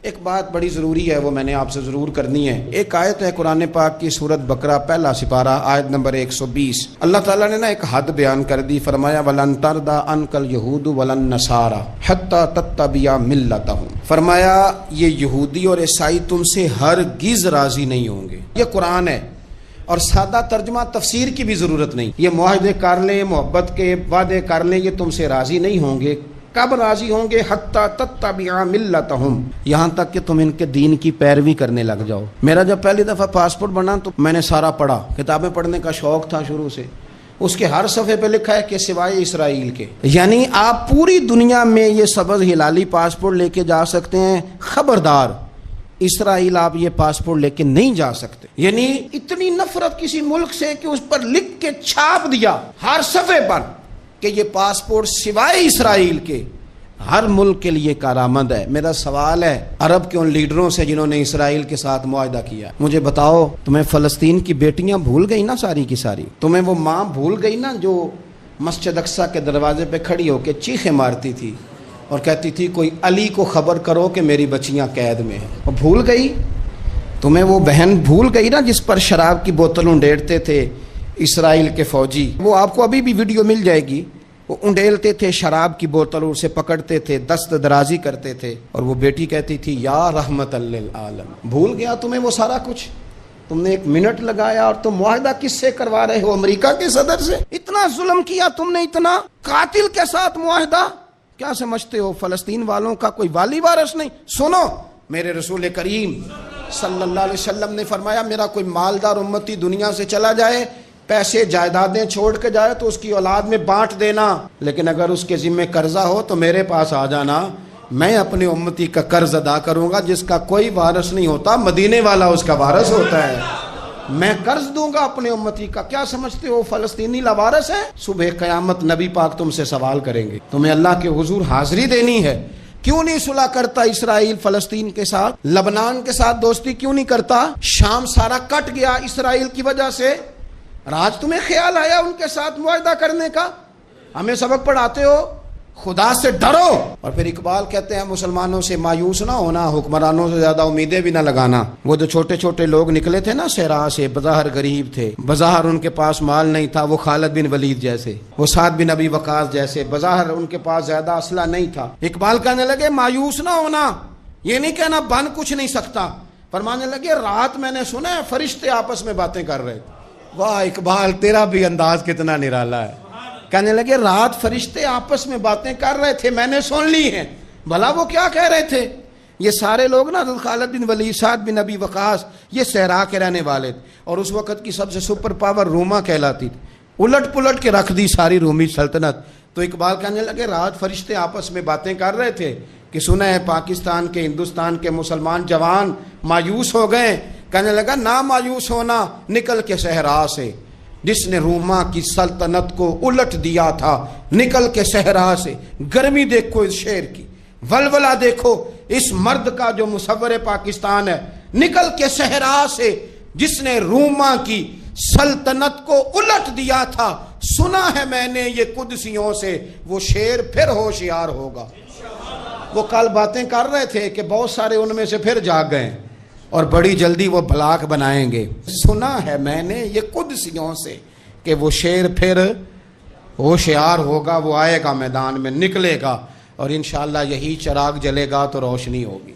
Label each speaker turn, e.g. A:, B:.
A: ایک بات بڑی ضروری ہے، وہ میں نے آپ سے ضرور کرنی ہے۔ ایک آیت ہے قرآن پاک کی سورۃ بقرہ پہلا سپارہ آیت نمبر 120۔ اللہ تعالیٰ نے ایک حد بیان کر دی، فرمایا وَلَن تَرْضَىٰ عَنْكَ الْيَهُودُ وَلَا النَّصَارَىٰ حَتَّىٰ تَتَّبِعَ مِلَّتَهُمْ۔ فرمایا یہ یہودی اور عیسائی تم سے ہرگز راضی نہیں ہوں گے۔ یہ قرآن ہے اور سادہ ترجمہ تفسیر کی بھی ضرورت نہیں۔ یہ معاہدے کر لیں، محبت کے وعدے کر لیں، یہ تم سے راضی نہیں ہوں گے۔ کب راضی ہوں گے؟ حتیٰ تتبع ملتہم، یہاں تک کہ تم ان کے دین کی پیروی کرنے لگ جاؤ۔ میرا جب پہلی دفعہ پاسپورٹ بنا تو میں نے سارا پڑھا، کتابیں پڑھنے کا شوق تھا شروع سے۔ اس کے ہر صفحے پہ لکھا ہے کہ سوائے اسرائیل کے، یعنی آپ پوری دنیا میں یہ سبز ہلالی پاسپورٹ لے کے جا سکتے ہیں، خبردار اسرائیل آپ یہ پاسپورٹ لے کے نہیں جا سکتے۔ یعنی اتنی نفرت کسی ملک سے کہ اس پر لکھ کے چھاپ دیا ہر صفحے پر کہ یہ پاسپورٹ سوائے اسرائیل کے ہر ملک کے لیے کارآمد ہے۔ میرا سوال ہے عرب کے ان لیڈروں سے جنہوں نے اسرائیل کے ساتھ معاہدہ کیا، مجھے بتاؤ تمہیں فلسطین کی بیٹیاں بھول گئی نا ساری کی ساری؟ تمہیں وہ ماں بھول گئی نا جو مسجد اقصیٰ کے دروازے پہ کھڑی ہو کے چیخیں مارتی تھی اور کہتی تھی کوئی علی کو خبر کرو کہ میری بچیاں قید میں ہیں؟ وہ بھول گئی؟ تمہیں وہ بہن بھول گئی نا جس پر شراب کی بوتل انڈیڑتے تھے اسرائیل کے فوجی؟ وہ آپ کو ابھی بھی ویڈیو مل جائے گی، وہ انڈیلتے تھے شراب کی بوتل، اسے پکڑتے تھے، دست درازی کرتے تھے، اور وہ بیٹی کہتی تھی یا رحمت للعالم۔ بھول گیا تمہیں وہ سارا کچھ؟ تم نے 1 منٹ لگایا اور تم معاہدہ کس سے کروا رہے ہو؟ امریکہ کے صدر سے؟ اتنا ظلم کیا تم نے، اتنا قاتل کے ساتھ معاہدہ؟ کیا سمجھتے ہو فلسطین والوں کا کوئی والی وارث نہیں؟ سنو، میرے رسول کریم صلی اللہ علیہ وسلم نے فرمایا میرا کوئی مالدار امتی دنیا سے چلا جائے، پیسے جائیدادیں چھوڑ کے جائے تو اس کی اولاد میں بانٹ دینا، لیکن اگر اس کے ذمہ قرضہ ہو تو میرے پاس آ جانا، میں اپنے امتی کا قرض ادا کروں گا۔ جس کا کوئی وارث نہیں ہوتا مدینے والا اس کا وارث ہوتا ہے، میں قرض دوں گا اپنے امتی کا۔ کیا سمجھتے ہو فلسطینی لاوارث ہے؟ صبح قیامت نبی پاک تم سے سوال کریں گے، تمہیں اللہ کے حضور حاضری دینی ہے۔ کیوں نہیں صلح کرتا اسرائیل فلسطین کے ساتھ؟ لبنان کے ساتھ دوستی کیوں نہیں کرتا؟ شام سارا کٹ گیا اسرائیل کی وجہ سے، آج تمہیں خیال آیا ان کے ساتھ معاہدہ کرنے کا؟ ہمیں سبق پڑھاتے ہو خدا سے ڈرو۔ اور پھر اقبال کہتے ہیں مسلمانوں سے مایوس نہ ہونا، حکمرانوں سے زیادہ امیدیں بھی نہ لگانا۔ وہ جو چھوٹے چھوٹے لوگ نکلے تھے نا صحرا سے، بظاہر غریب تھے، بظاہر ان کے پاس مال نہیں تھا، وہ خالد بن ولید جیسے، وہ سعد بن ابی وقاص جیسے، بظاہر ان کے پاس زیادہ اسلحہ نہیں تھا۔ اقبال کہنے لگے مایوس نہ ہونا، یہ نہیں کہنا بن کچھ نہیں سکتا، فرمانے لگے رات میں نے سنا ہے فرشتے آپس میں باتیں کر رہے تھے۔ واہ اقبال، تیرا بھی انداز کتنا نرالا ہے۔ کہنے لگے رات فرشتے آپس میں باتیں کر رہے تھے، میں نے سن لی ہیں۔ بھلا وہ کیا کہہ رہے تھے؟ یہ سارے لوگ نا خالد بن ولید، سعد بن ابی وقاص، یہ صحرا کے رہنے والے تھے، اور اس وقت کی سب سے سپر پاور روما کہلاتی تھی، الٹ پلٹ کے رکھ دی ساری رومی سلطنت۔ تو اقبال کہنے لگے رات فرشتے آپس میں باتیں کر رہے تھے کہ سنا ہے پاکستان کے، ہندوستان کے مسلمان جوان مایوس ہو گئے۔ کہنے لگا نہ مایوس ہونا، نکل کے صحرا سے، جس نے روما کی سلطنت کو الٹ دیا تھا، نکل کے صحرا سے۔ گرمی دیکھو اس شعر کی، ولولہ دیکھو اس مرد کا جو مصور پاکستان ہے، نکل کے صحرا سے جس نے روما کی سلطنت کو الٹ دیا تھا، سنا ہے میں نے یہ قدسیوں سے، وہ شعر پھر ہوشیار ہوگا۔ وہ کل باتیں کر رہے تھے کہ بہت سارے ان میں سے پھر جاگ گئے اور بڑی جلدی وہ بلاک بنائیں گے۔ سنا ہے میں نے یہ قدسیوں سے کہ وہ شعر پھر ہوشیار ہوگا، وہ آئے گا میدان میں، نکلے گا، اور انشاءاللہ یہی چراغ جلے گا تو روشنی ہوگی۔